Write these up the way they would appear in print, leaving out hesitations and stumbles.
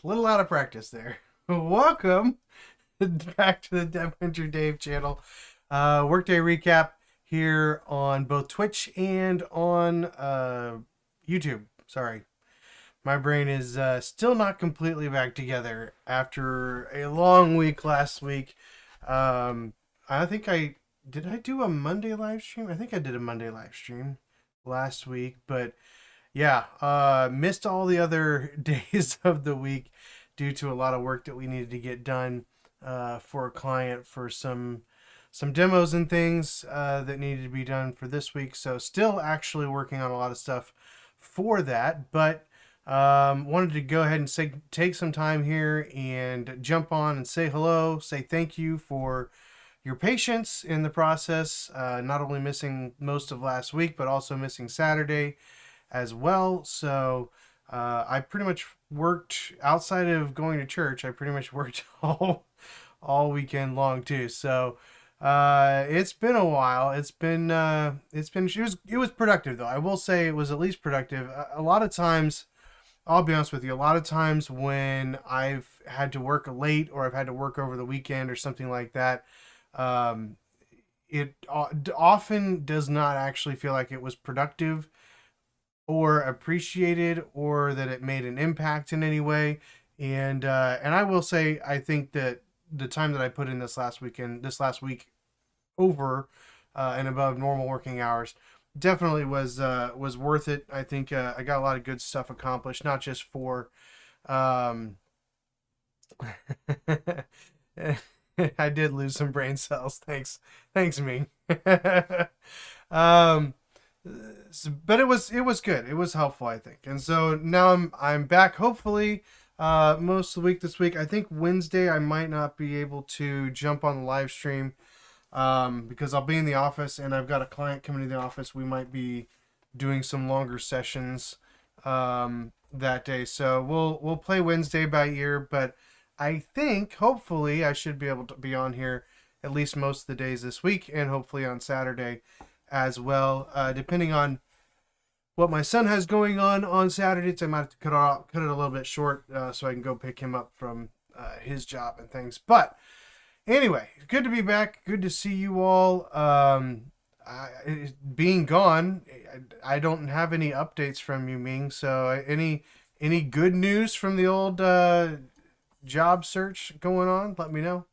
A little out of practice there. Welcome back to the Dev Hunter Dave channel. Workday Recap here on both Twitch and on YouTube. Sorry. My brain is still not completely back together after a long week last week. I think did I do a Monday live stream? I think I did a Monday live stream last week, but yeah, missed all the other days of the week due to a lot of work that we needed to get done for a client for some demos and things that needed to be done for this week. So still actually working on a lot of stuff for that, but wanted to go ahead and take some time here and jump on and say hello, say thank you for your patience in the process, not only missing most of last week, but also missing Saturday as well. So I pretty much worked outside of going to church. I pretty much worked all weekend long too. So it's been a while. It was productive though. I will say it was at least productive. A lot of times, I'll be honest with you, a lot of times when I've had to work late or I've had to work over the weekend or something like that, it often does not actually feel like it was productive or appreciated or that it made an impact in any way. And I will say, I think that the time that I put in this last week over and above normal working hours definitely was worth it. I think I got a lot of good stuff accomplished, not just for I did lose some brain cells. Thanks me. um, but it was good. It was helpful, I think. And so now I'm back. Hopefully, most of the week this week. I think Wednesday I might not be able to jump on the live stream because I'll be in the office and I've got a client coming to the office. We might be doing some longer sessions that day. So we'll play Wednesday by ear, but I think hopefully I should be able to be on here at least most of the days this week and hopefully on Saturday as well, depending on what my son has going on Saturdays. I might have to cut it a little bit short so I can go pick him up from his job and things. But anyway, good to be back. Good to see you all. Being gone, I don't have any updates from you, Ming. So any good news from the old job search going on? Let me know.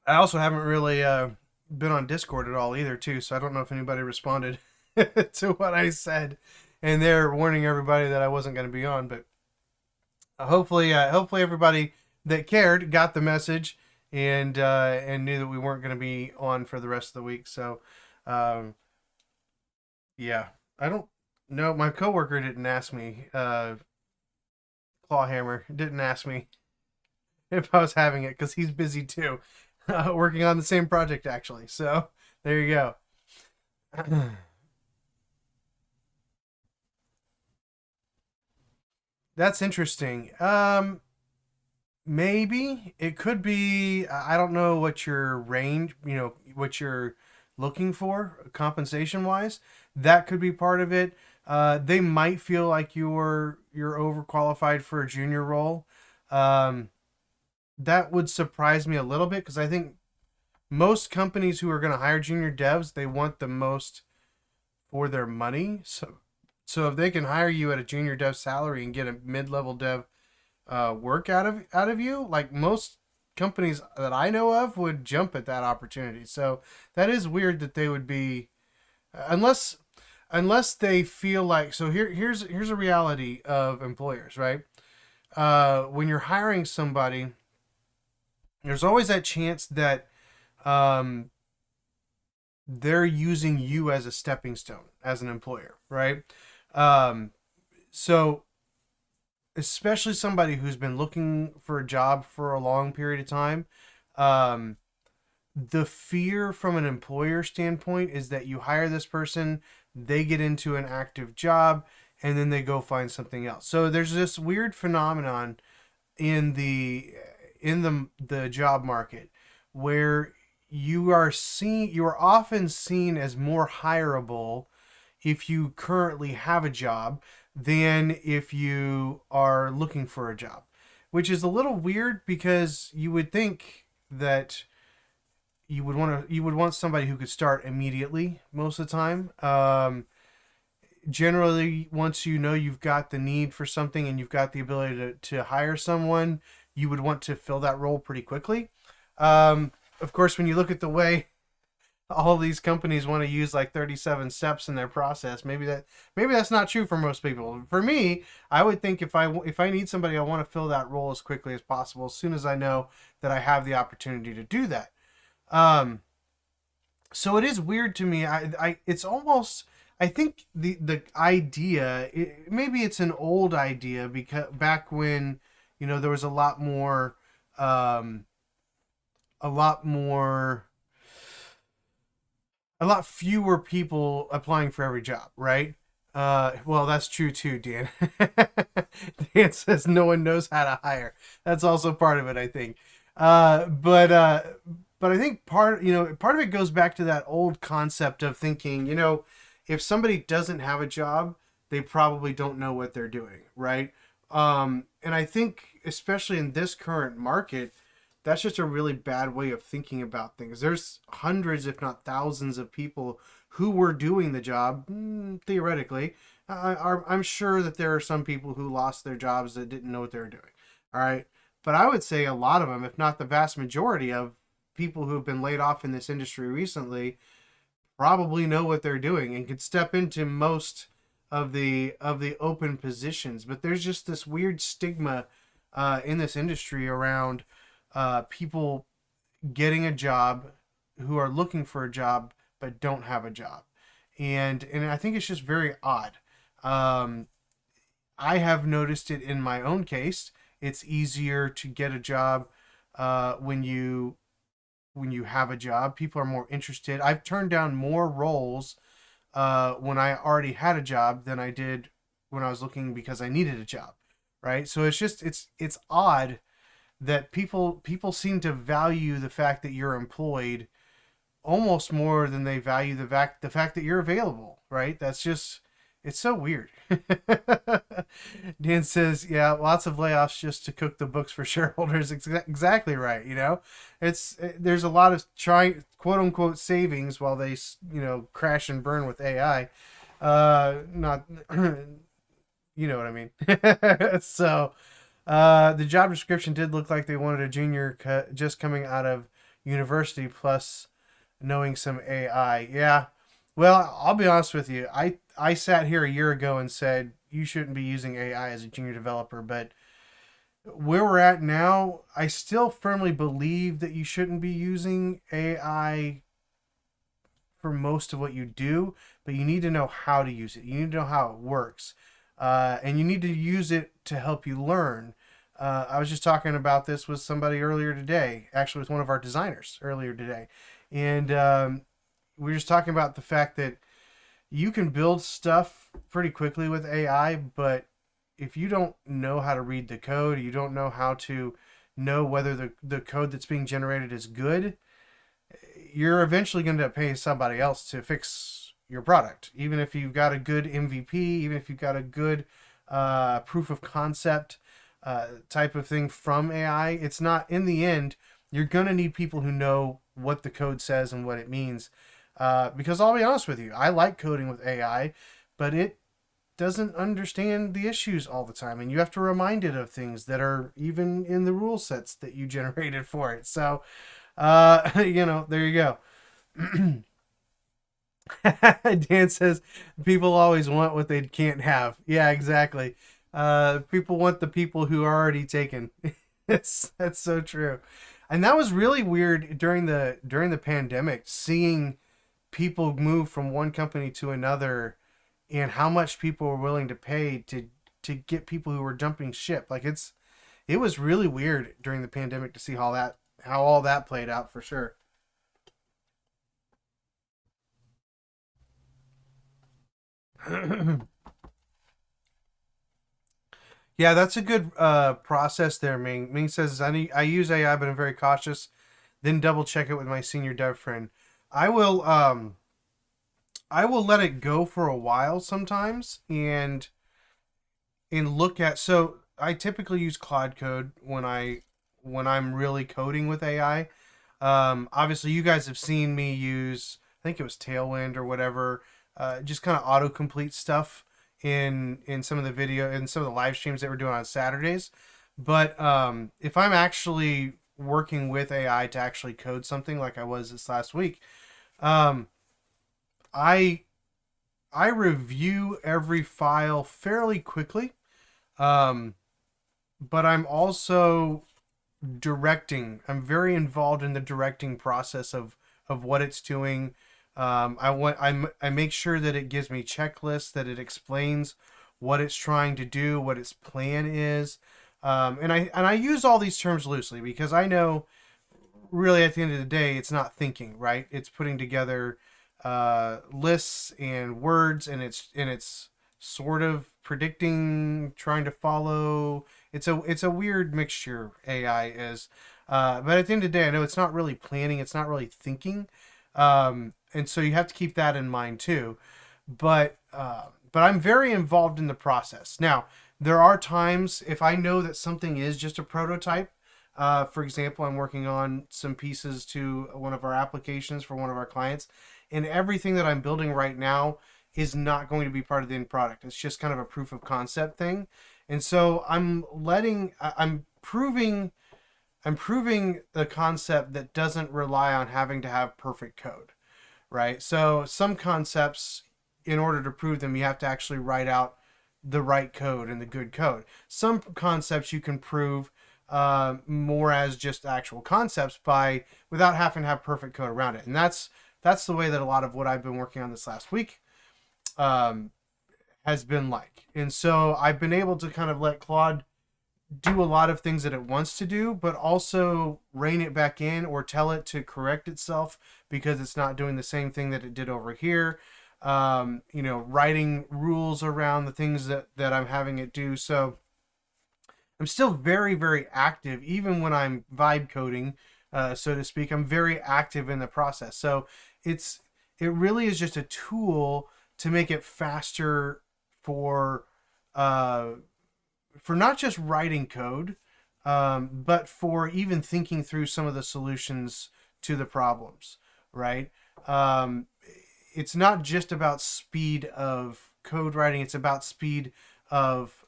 I also haven't really been on Discord at all either, too. So I don't know if anybody responded to what I said, and they're warning everybody that I wasn't going to be on. But hopefully everybody that cared got the message and knew that we weren't going to be on for the rest of the week. So yeah, I don't know. My coworker didn't ask me. Clawhammer didn't ask me if I was having it because he's busy too, working on the same project actually. So there you go. That's interesting. Maybe it could be. I don't know what your range, what you're looking for compensation wise. That could be part of it. They might feel like you're overqualified for a junior role. Um, that would surprise me a little bit because I think most companies who are going to hire junior devs, they want the most for their money. So if they can hire you at a junior dev salary and get a mid-level dev work out of you, like most companies that I know of would jump at that opportunity. So that is weird that they would be unless they feel like. So here's a reality of employers, right? When you're hiring somebody, there's always that chance that um, they're using you as a stepping stone as an employer, right? Um, so especially somebody who's been looking for a job for a long period of time, um, the fear from an employer standpoint is that you hire this person, they get into an active job, and then they go find something else. So there's this weird phenomenon in the job market where you are often seen as more hireable if you currently have a job than if you are looking for a job, which is a little weird because you would think that you would want somebody who could start immediately most of the time. Generally, once you know you've got the need for something and you've got the ability to hire someone, you would want to fill that role pretty quickly. Of course, when you look at the way all these companies want to use like 37 steps in their process, maybe that's not true for most people. For me, I would think if I need somebody, I want to fill that role as quickly as possible as soon as I know that I have the opportunity to do that. Um, so it is weird to me. It's almost, I think the idea, maybe it's an old idea because back when, there was um, a lot more, a lot fewer people applying for every job, right? Well, that's true too, Dan. Dan says no one knows how to hire. That's also part of it, I think. But I think part of it goes back to that old concept of thinking, if somebody doesn't have a job, they probably don't know what they're doing, right? And I think especially in this current market, that's just a really bad way of thinking about things. There's hundreds, if not thousands, of people who were doing the job, theoretically. I'm sure that there are some people who lost their jobs that didn't know what they were doing. All right. But I would say a lot of them, if not the vast majority of people who have been laid off in this industry recently, probably know what they're doing and could step into most of the open positions. But there's just this weird stigma in this industry around people getting a job who are looking for a job but don't have a job, and I think it's just very odd. Um, I have noticed it in my own case. It's easier to get a job when you have a job. People are more interested. I've turned down more roles when I already had a job than I did when I was looking because I needed a job, right? So it's odd that people seem to value the fact that you're employed almost more than they value the fact that you're available, right? That's just it's so weird. Dan says, "Yeah, lots of layoffs just to cook the books for shareholders." Exactly right. There's a lot of trying quote unquote savings while they crash and burn with AI. Not you know what I mean. So the job description did look like they wanted a junior just coming out of university plus knowing some AI. Yeah. Well, I'll be honest with you. I sat here a year ago and said you shouldn't be using AI as a junior developer, but where we're at now, I still firmly believe that you shouldn't be using AI for most of what you do, but you need to know how to use it. You need to know how it works, and you need to use it to help you learn. I was just talking about this with somebody earlier today, actually with one of our designers earlier today, and we were just talking about the fact that you can build stuff pretty quickly with AI, but if you don't know how to read the code, you don't know how to know whether the code that's being generated is good, you're eventually going to end up paying somebody else to fix your product. Even if you've got a good MVP, even if you've got a good proof of concept type of thing from AI, it's not, in the end, you're going to need people who know what the code says and what it means. Because I'll be honest with you, I like coding with AI, but it doesn't understand the issues all the time, and you have to remind it of things that are even in the rule sets that you generated for it. So, there you go. Dan says people always want what they can't have. Yeah, exactly. People want the people who are already taken. That's so true. And that was really weird during the pandemic, seeing people move from one company to another and how much people were willing to pay to get people who were jumping ship. Like it was really weird during the pandemic to see how all that played out for sure. Yeah, that's a good process there, Ming. Ming says I use AI, but I'm very cautious. Then double check it with my senior dev friend. I will I will let it go for a while sometimes, and and look at. So I typically use Claude Code when I'm really coding with AI. Obviously, you guys have seen me use, I think it was Tailwind or whatever, just kind of autocomplete stuff in some of the video in some of the live streams that we're doing on Saturdays. But if I'm actually working with AI to actually code something like I was this last week, um, I I review every file fairly quickly. Um, but I'm also directing. I'm very involved in the directing process of what it's doing. I make sure that it gives me checklists, that it explains what it's trying to do, what its plan is, and I use all these terms loosely because I know really at the end of the day it's not thinking, right? It's putting together lists and words, and it's sort of predicting, trying to follow. It's a weird mixture. AI is, but at the end of the day, I know it's not really planning. It's not really thinking, and so you have to keep that in mind too. But I'm very involved in the process. Now, there are times if I know that something is just a prototype. For example, I'm working on some pieces to one of our applications for one of our clients, and everything that I'm building right now is not going to be part of the end product. It's just kind of a proof of concept thing. And so I'm proving the concept that doesn't rely on having to have perfect code, right? So some concepts, in order to prove them, you have to actually write out the right code and the good code. Some concepts you can prove more as just actual concepts by without having to have perfect code around it, and that's the way that a lot of what I've been working on this last week um, has been like. And so I've been able to kind of let Claude do a lot of things that it wants to do, but also rein it back in or tell it to correct itself because it's not doing the same thing that it did over here. Writing rules around the things that I'm having it do. So I'm still very, very active, even when I'm vibe coding, so to speak. I'm very active in the process. So it's it really is just a tool to make it faster for uh, for not just writing code, but for even thinking through some of the solutions to the problems. Right? Um, it's not just about speed of code writing; it's about speed of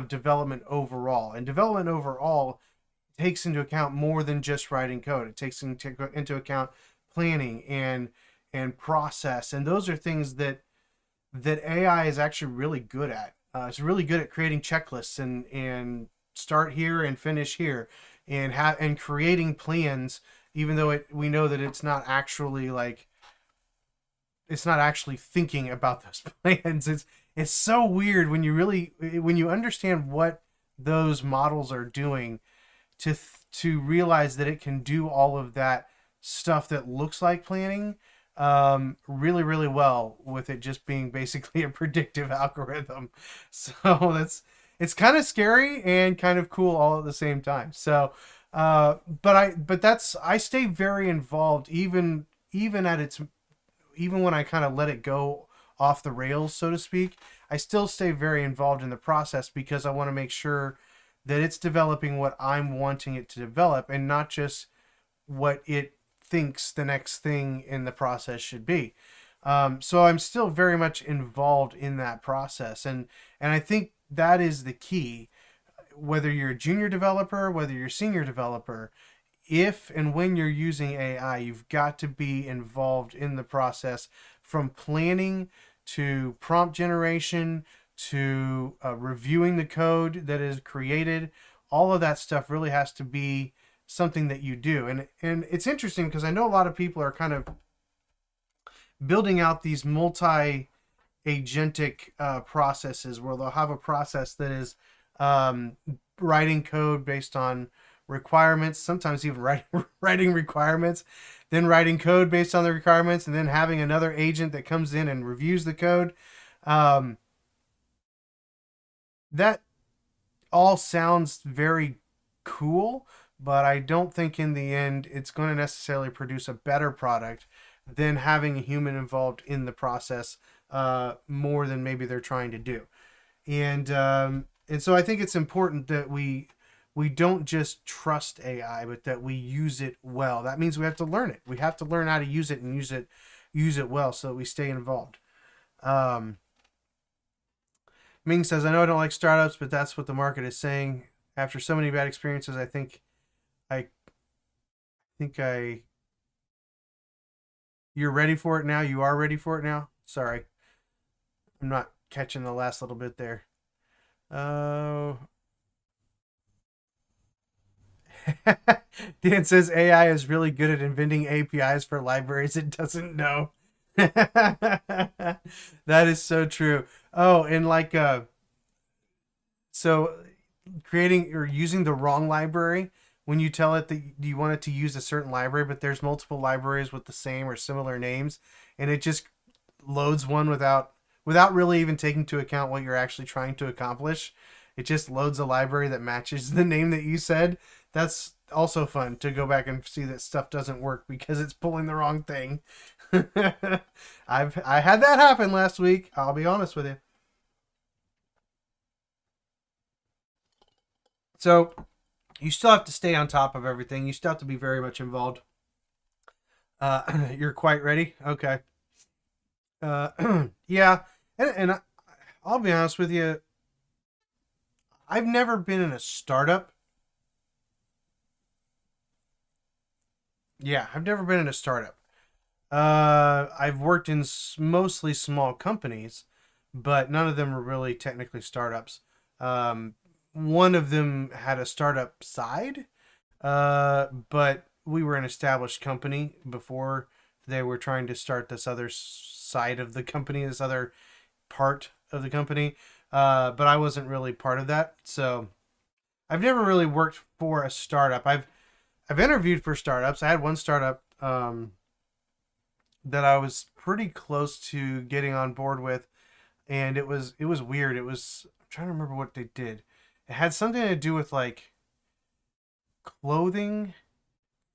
development overall. And development overall takes into account more than just writing code. It takes into account planning and process, and those are things that AI is actually really good at. It's really good at creating checklists and start here and finish here, and creating plans. Even though we know that it's not actually thinking about those plans. It's so weird when you understand what those models are doing to realize that it can do all of that stuff that looks like planning really really well with it just being basically a predictive algorithm. So that's it's kind of scary and kind of cool all at the same time. So I stay very involved even at its even when I kind of let it go off the rails, so to speak. I still stay very involved in the process because I want to make sure that it's developing what I'm wanting it to develop and not just what it thinks the next thing in the process should be. So I'm still very much involved in that process, and I think that is the key. Whether you're a junior developer, whether you're a senior developer, if and when you're using AI, you've got to be involved in the process from planning to prompt generation to reviewing the code that is created. All of that stuff really has to be something that you do. And it's interesting because I know a lot of people are kind of building out these multi agentic processes where they'll have a process that is um, writing code based on requirements, sometimes even writing requirements, then writing code based on the requirements, and then having another agent that comes in and reviews the code. Um, that all sounds very cool, but I don't think in the end it's going to necessarily produce a better product than having a human involved in the process more than maybe they're trying to do. And so I think it's important that we don't just trust AI, but that we use it well. That means we have to learn it. We have to learn how to use it and use it well so that we stay involved. Um, Ming says, "I know I don't like startups, but that's what the market is saying. After so many bad experiences, I think I you're ready for it now. You are ready for it now. Sorry, I'm not catching the last little bit there. Oh, Dan says AI is really good at inventing APIs for libraries it doesn't know. That is so true. Oh, and so creating or using the wrong library when you tell it that you want it to use a certain library, but there's multiple libraries with the same or similar names, and it just loads one without really even taking into account what you're actually trying to accomplish. It just loads a library that matches the name that you said. That's also fun to go back and see that stuff doesn't work because it's pulling the wrong thing. I had that happen last week. I'll be honest with you. So you still have to stay on top of everything. You still have to be very much involved. You're quite ready. Okay. Yeah, and I'll be honest with you. I've never been in a startup. Yeah, I've never been in a startup. I've worked in mostly small companies, but none of them were really technically startups. Um, One of them had a startup side, but we were an established company before they were trying to start this other side of the company, this other part of the company. But I wasn't really part of that, so I've never really worked for a startup. I've interviewed for startups. I had one startup that I was pretty close to getting on board with, and it was weird. It was I'm trying to remember what they did. It had something to do with like clothing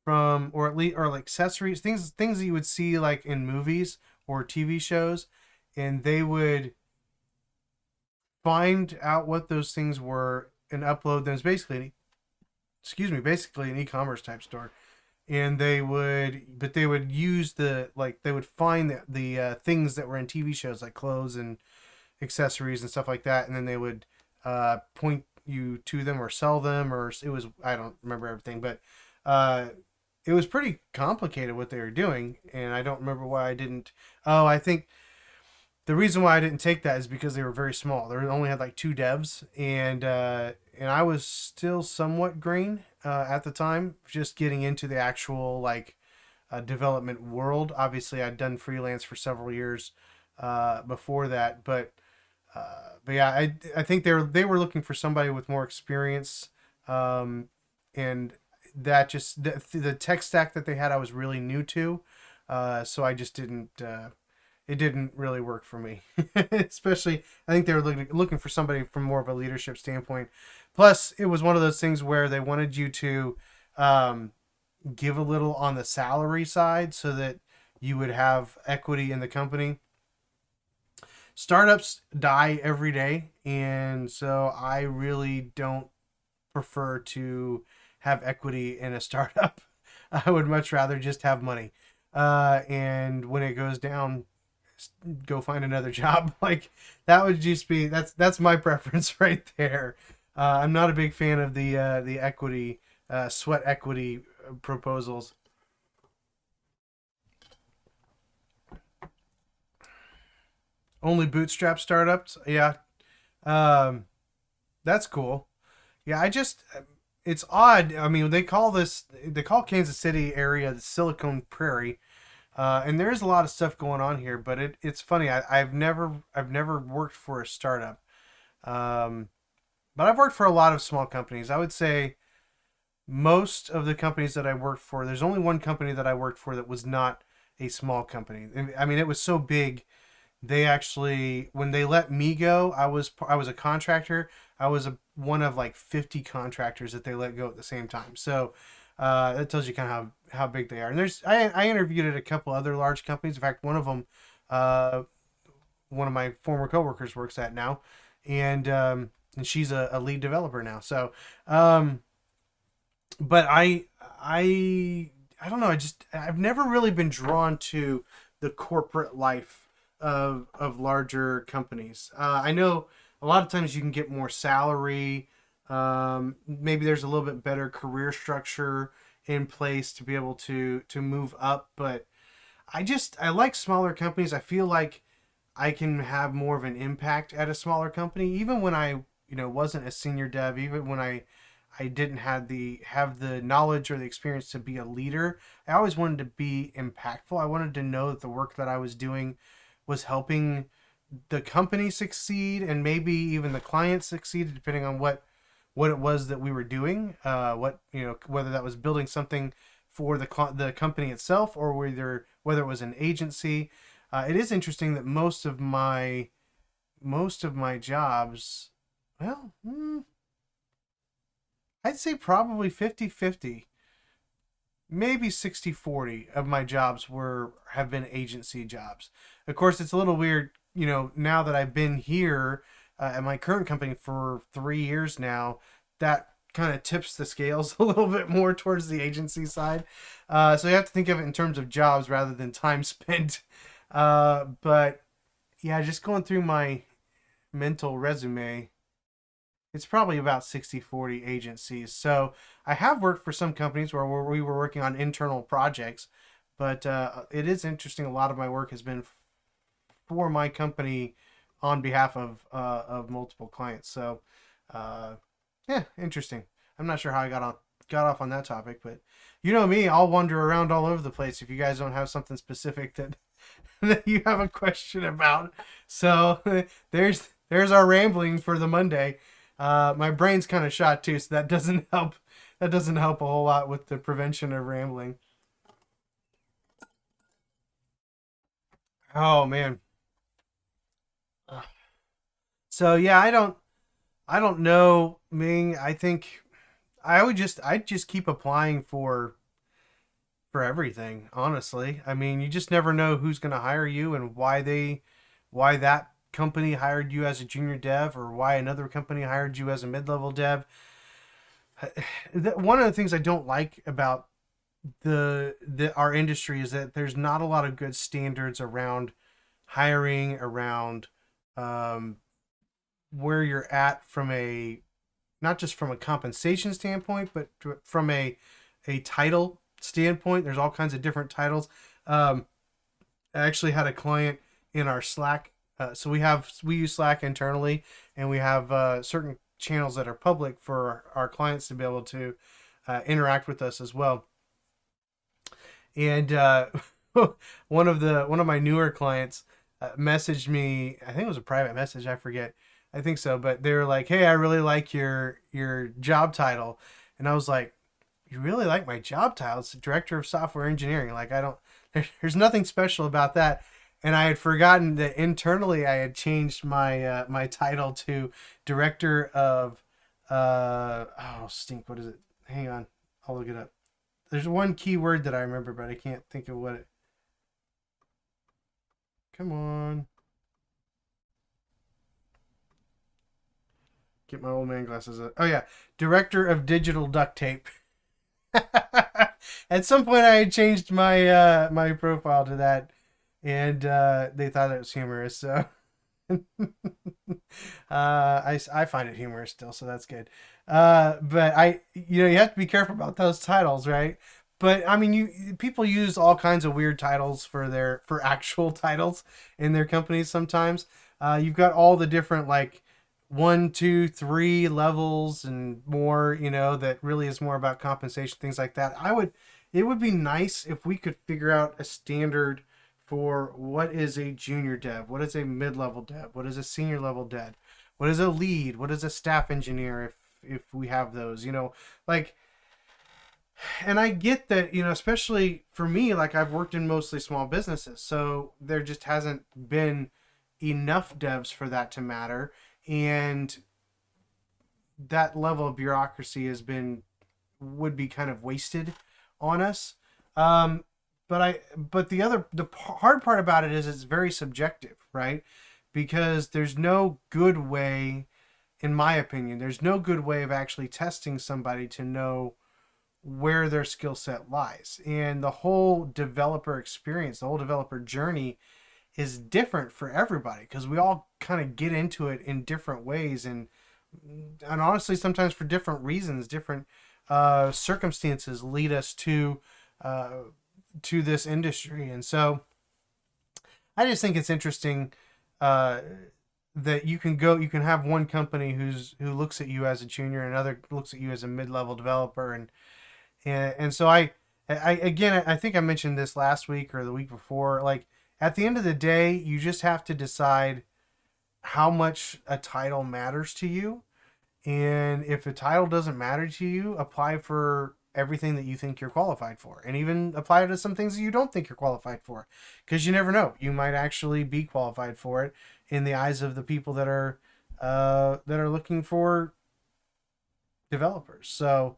from or at least or like accessories, things that you would see like in movies or TV shows, and they would find out what those things were and upload them. It's basically an e-commerce type store. And they would use they would find the things that were in TV shows like clothes and accessories and stuff like that, and then they would point you to them or sell them, or it was I don't remember everything, but uh, it was pretty complicated what they were doing, and I don't remember why I didn't. Oh, I think the reason why I didn't take that is because they were very small. They only had like two devs, and I was still somewhat green at the time, just getting into the actual development world. Obviously, I'd done freelance for several years before that, but yeah, I think they were looking for somebody with more experience, and that just the tech stack that they had I was really new to, so I just didn't. It didn't really work for me. Especially, I think they were looking for somebody from more of a leadership standpoint. Plus, it was one of those things where they wanted you to um, give a little on the salary side so that you would have equity in the company. Startups die every day, and so I really don't prefer to have equity in a startup. I would much rather just have money. And when it goes down, go find another job. Like that would just be that's my preference right there. I'm not a big fan of the equity sweat equity proposals. Only bootstrap startups. Yeah, um, that's cool. Yeah, I just it's odd. I mean, they call Kansas City area the Silicon Prairie. And there is a lot of stuff going on here, but it's funny. I've never worked for a startup, um, but I've worked for a lot of small companies. I would say most of the companies that I worked for, there's only one company that I worked for that was not a small company. I mean, it was so big. They actually, when they let me go, I was a contractor. I was one of like 50 contractors that they let go at the same time. So that tells you kind of how big they are. And I interviewed at a couple other large companies. In fact, one of them, one of my former coworkers works at now, and she's a lead developer now. So, um, but I don't know. I've never really been drawn to the corporate life of larger companies. I know a lot of times you can get more salary. Maybe there's a little bit better career structure in place to be able to move up, but I like smaller companies. I feel like I can have more of an impact at a smaller company, even when I wasn't a senior dev, even when I didn't have the knowledge or the experience to be a leader. I always wanted to be impactful. I wanted to know that the work that I was doing was helping the company succeed and maybe even the client succeed, depending on what it was that we were doing. What whether that was building something for the company itself or whether it was an agency. It is interesting that most of my jobs, well, I'd say probably 50-50, maybe 60-40 of my jobs have been agency jobs. Of course, it's a little weird, now that I've been here at my current company for 3 years now, that kind of tips the scales a little bit more towards the agency side. So you have to think of it in terms of jobs rather than time spent. But yeah, just going through my mental resume, it's probably about 60-40 agencies. So I have worked for some companies where we were working on internal projects, but it is interesting. A lot of my work has been for my company on behalf of multiple clients. So yeah, interesting. I'm not sure how I got off on that topic, but you know me, I'll wander around all over the place if you guys don't have something specific that that you have a question about. So there's our rambling for the Monday. My brain's kind of shot too, so that doesn't help. That doesn't help a whole lot with the prevention of rambling. Oh man. So yeah, I don't know, Ming. I think I'd just keep applying for everything, honestly. I mean, you just never know who's going to hire you and why that company hired you as a junior dev or why another company hired you as a mid-level dev. One of the things I don't like about the our industry is that there's not a lot of good standards around hiring, around um, where you're at from a not just from a compensation standpoint, but from a title standpoint. There's all kinds of different titles. Um, I actually had a client in our Slack. So we use Slack internally, and we have certain channels that are public for our clients to be able to interact with us as well. And one of my newer clients messaged me. I think it was a private message. I forget. I think so, but they were like, "Hey, I really like your job title," and I was like, "You really like my job title? It's director of software engineering. Like, I don't. There's nothing special about that." And I had forgotten that internally I had changed my title to director of oh stink. What is it? Hang on, I'll look it up. There's one key word that I remember, but I can't think of what it. Come on, get my old man glasses. Oh yeah, director of digital duct tape. At some point, I had changed my profile to that, and they thought it was humorous. So I find it humorous still, so that's good. But you have to be careful about those titles, right? But I mean, you people use all kinds of weird titles for actual titles in their companies. Sometimes you've got all the different like 1, 2, 3 levels and more. That really is more about compensation, things like that. It would be nice if we could figure out a standard for what is a junior dev, what is a mid-level dev, what is a senior level dev, what is a lead, what is a staff engineer if we have those, like. And I get that, especially for me, like I've worked in mostly small businesses, so there just hasn't been enough devs for that to matter, and that level of bureaucracy would be kind of wasted on us. Um, but the hard part about it is it's very subjective, right? because there's no good way, in my opinion, there's no good way of actually testing somebody to know where their skill set lies. And the whole developer experience, the whole developer journey is different for everybody because we all kind of get into it in different ways, and honestly sometimes for different reasons, different circumstances lead us uh, to this industry. And so I just think it's interesting uh, that you can have one company who looks at you as a junior, and another looks at you as a mid-level developer, and so I again, I think I mentioned this last week or the week before. Like, at the end of the day, you just have to decide how much a title matters to you, and if a title doesn't matter to you, apply for everything that you think you're qualified for, and even apply to some things that you don't think you're qualified for, because you never know, you might actually be qualified for it in the eyes of the people that are looking for developers. So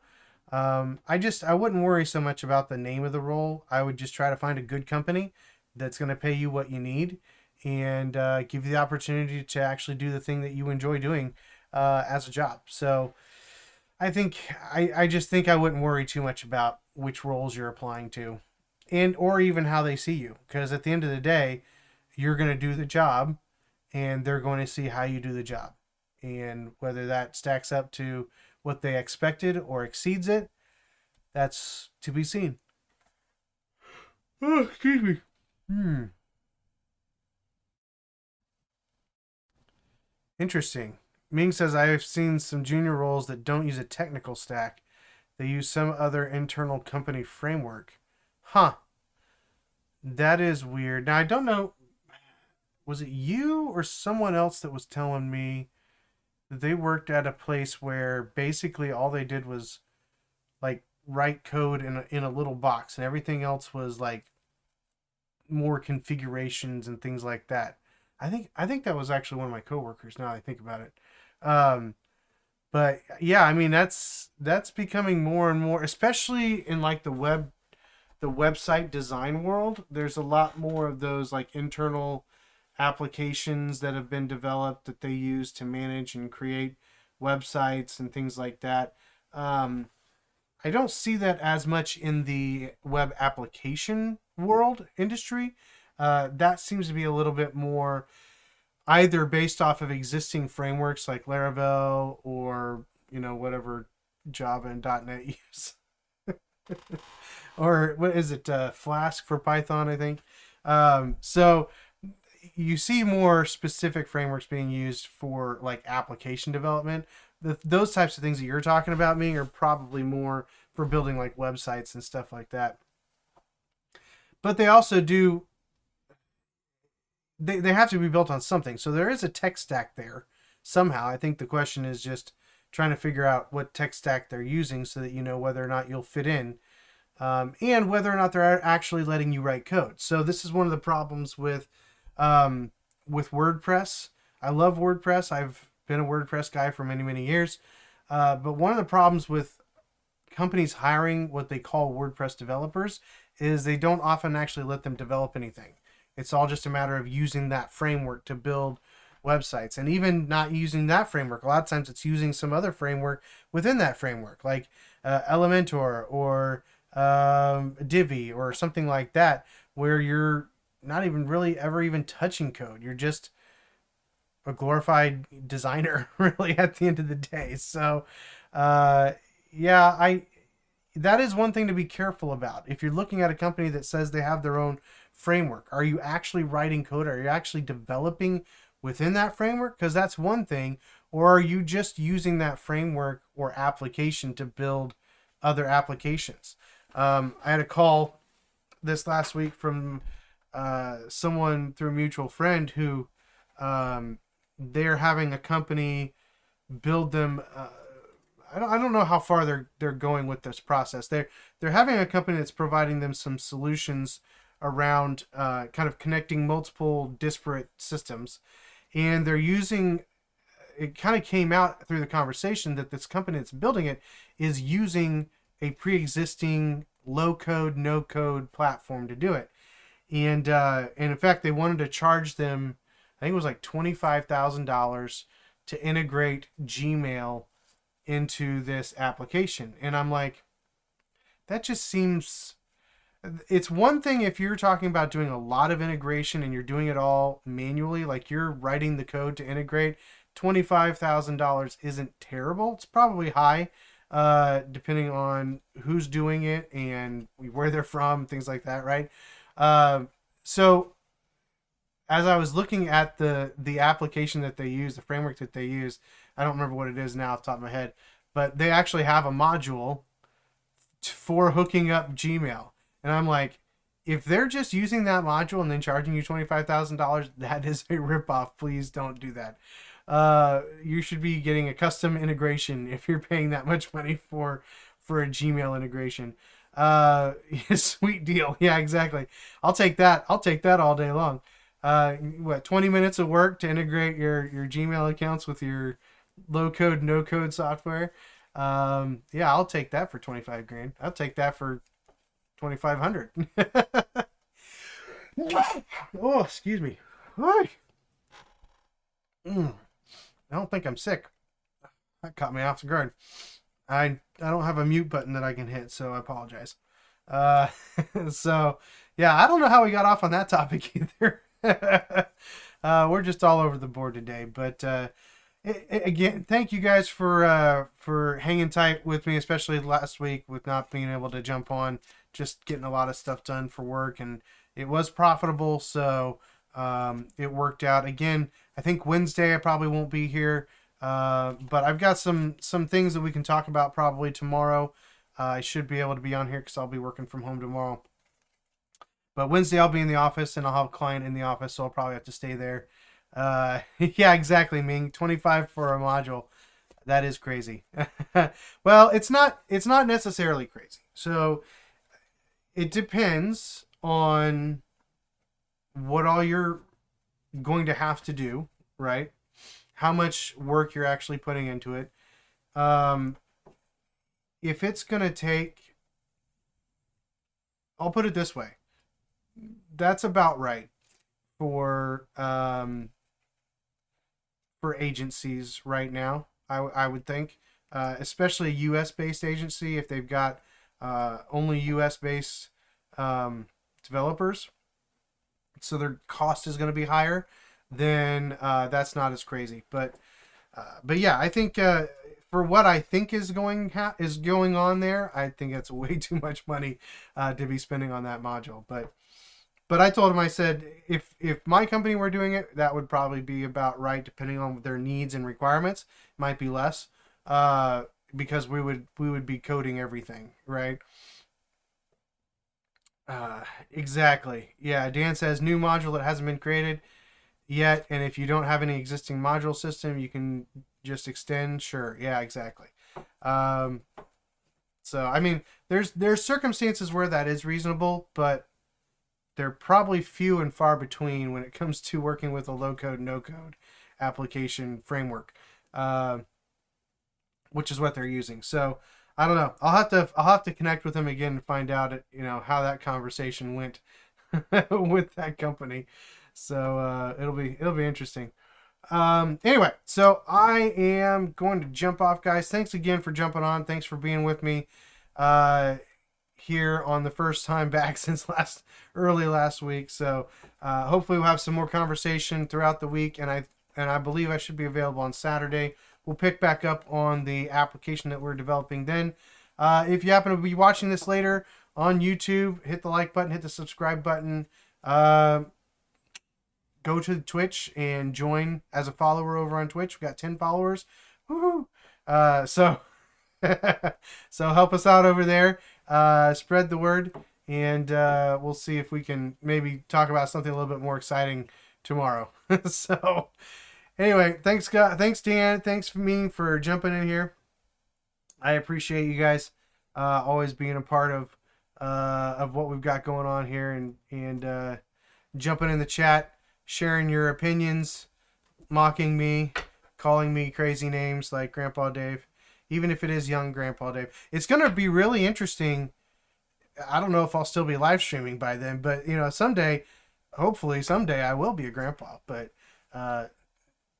I wouldn't worry so much about the name of the role. I would just try to find a good company that's going to pay you what you need, and give you the opportunity to actually do the thing that you enjoy doing as a job. So I just think I wouldn't worry too much about which roles you're applying to, and or even how they see you, because at the end of the day, you're going to do the job, and they're going to see how you do the job, and whether that stacks up to what they expected or exceeds it, that's to be seen. Oh, excuse me. Interesting. Ming says I have seen some junior roles that don't use a technical stack. They use some other internal company framework. Huh. That is weird. Now I don't know. Was it you or someone else that was telling me that they worked at a place where basically all they did was like write code in a little box, and everything else was like more configurations and things like that. I think that was actually one of my coworkers. Now that I think about it, um, but yeah, I mean that's becoming more and more, especially in like the website design world. There's a lot more of those like internal applications that have been developed that they use to manage and create websites and things like that. Um, I don't see that as much in the web application world industry. That seems to be a little bit more either based off of existing frameworks like Laravel or whatever Java and .NET use, or what is it, Flask for Python, I think. So you see more specific frameworks being used for like application development. Those types of things that you're talking about, Ming, are probably more for building like websites and stuff like that. But they also do, they have to be built on something. So there is a tech stack there somehow. I think the question is just trying to figure out what tech stack they're using so that you know whether or not you'll fit in, and whether or not they're actually letting you write code. So this is one of the problems with WordPress. I love WordPress. I've been a WordPress guy for many, many years. But one of the problems with companies hiring what they call WordPress developers is they don't often actually let them develop anything. It's all just a matter of using that framework to build websites, and even not using that framework. A lot of times it's using some other framework within that framework, like Elementor or Divi or something like that, where you're not even really ever even touching code. You're just a glorified designer, really, at the end of the day. So, yeah, that is one thing to be careful about. If you're looking at a company that says they have their own framework, are you actually writing code? Are you actually developing within that framework? Because that's one thing. Or are you just using that framework or application to build other applications? I had a call this last week from someone through a mutual friend who they're having a company build them. I don't know how far they're going with this process. They're having a company that's providing them some solutions around kind of connecting multiple disparate systems, and they're using. It kind of came out through the conversation that this company that's building it is using a pre-existing low-code, no-code platform to do it, and in fact, they wanted to charge them I think it was like $25,000 to integrate Gmail into this application. And I'm like, that just seems, it's one thing if you're talking about doing a lot of integration and you're doing it all manually, like you're writing the code to integrate. $25,000 isn't terrible. It's probably high, depending on who's doing it and where they're from, things like that, right? So as I was looking at the application that they use, the framework that they use, I don't remember what it is now off the top of my head, but they actually have a module for hooking up Gmail. And I'm like, if they're just using that module and then charging you $25,000, that is a ripoff. Please don't do that. You should be getting a custom integration if you're paying that much money for a Gmail integration. Sweet deal. Yeah, exactly. I'll take that. I'll take that all day long. 20 minutes of work to integrate your Gmail accounts with your low code, no code software. Yeah, I'll take that for 25 grand. I'll take that for 2,500. Oh, excuse me. I don't think I'm sick. That caught me off guard. I don't have a mute button that I can hit, so I apologize. So yeah, I don't know how we got off on that topic either. We're just all over the board today, but again, thank you guys for hanging tight with me, especially last week with not being able to jump on, just getting a lot of stuff done for work, and it was profitable, so it worked out. Again, I think Wednesday I probably won't be here, but I've got some things that we can talk about probably tomorrow. I should be able to be on here because I'll be working from home tomorrow. But Wednesday I'll be in the office and I'll have a client in the office, so I'll probably have to stay there. Yeah, exactly, Ming. 25 for a module. That is crazy. Well, it's not necessarily crazy. So it depends on what all you're going to have to do, right? How much work you're actually putting into it. If it's going to take, I'll put it this way. That's about right for agencies right now. I would think, especially a U.S. based agency, if they've got only U.S. based developers, so their cost is going to be higher. Then that's not as crazy. But yeah, I think for what I think is going on there, I think it's way too much money to be spending on that module. But I told him, I said, if my company were doing it, that would probably be about right, depending on their needs and requirements. It might be less, because we would be coding everything, right? Exactly. Yeah, Dan says new module that hasn't been created yet, and if you don't have any existing module system, you can just extend. Sure. Yeah, exactly. So I mean, there's circumstances where that is reasonable, but they're probably few and far between when it comes to working with a low code, no code application framework, which is what they're using. So I don't know. I'll have to connect with them again and find out, how that conversation went with that company. So it'll be interesting. Anyway, so I am going to jump off, guys. Thanks again for jumping on. Thanks for being with me here on the first time back since early last week. So hopefully we'll have some more conversation throughout the week, and I believe I should be available on Saturday. We'll pick back up on the application that we're developing then. If you happen to be watching this later on YouTube, hit the like button, hit the subscribe button. Go to Twitch and join as a follower over on Twitch. We got 10 followers. Woohoo! So help us out over there. Spread the word, and we'll see if we can maybe talk about something a little bit more exciting tomorrow. So anyway, thanks God, thanks Dan, thanks me for jumping in here. I appreciate you guys always being a part of what we've got going on here, and jumping in the chat, sharing your opinions, mocking me, calling me crazy names like Grandpa Dave, even if it is young Grandpa Dave. It's going to be really interesting. I don't know if I'll still be live streaming by then, but someday, hopefully someday I will be a grandpa. But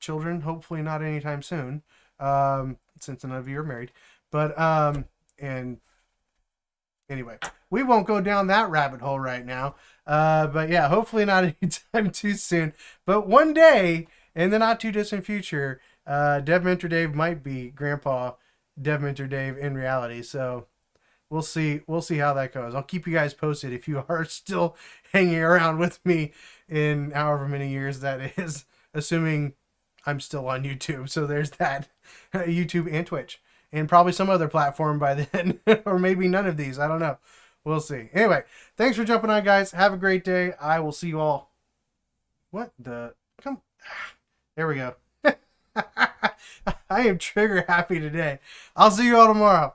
children. Hopefully not anytime soon, since none of you are married. But and anyway, we won't go down that rabbit hole right now. But yeah, hopefully not anytime too soon. But one day in the not too distant future, Dev Mentor Dave might be Grandpa Dev Mentor Dave in reality. So we'll see. We'll see how that goes. I'll keep you guys posted if you are still hanging around with me in however many years that is, assuming I'm still on YouTube. So there's that. YouTube and Twitch. And probably some other platform by then. Or maybe none of these. I don't know. We'll see. Anyway, thanks for jumping on, guys. Have a great day. I will see you all. What the? Come. There we go. I am trigger happy today. I'll see you all tomorrow.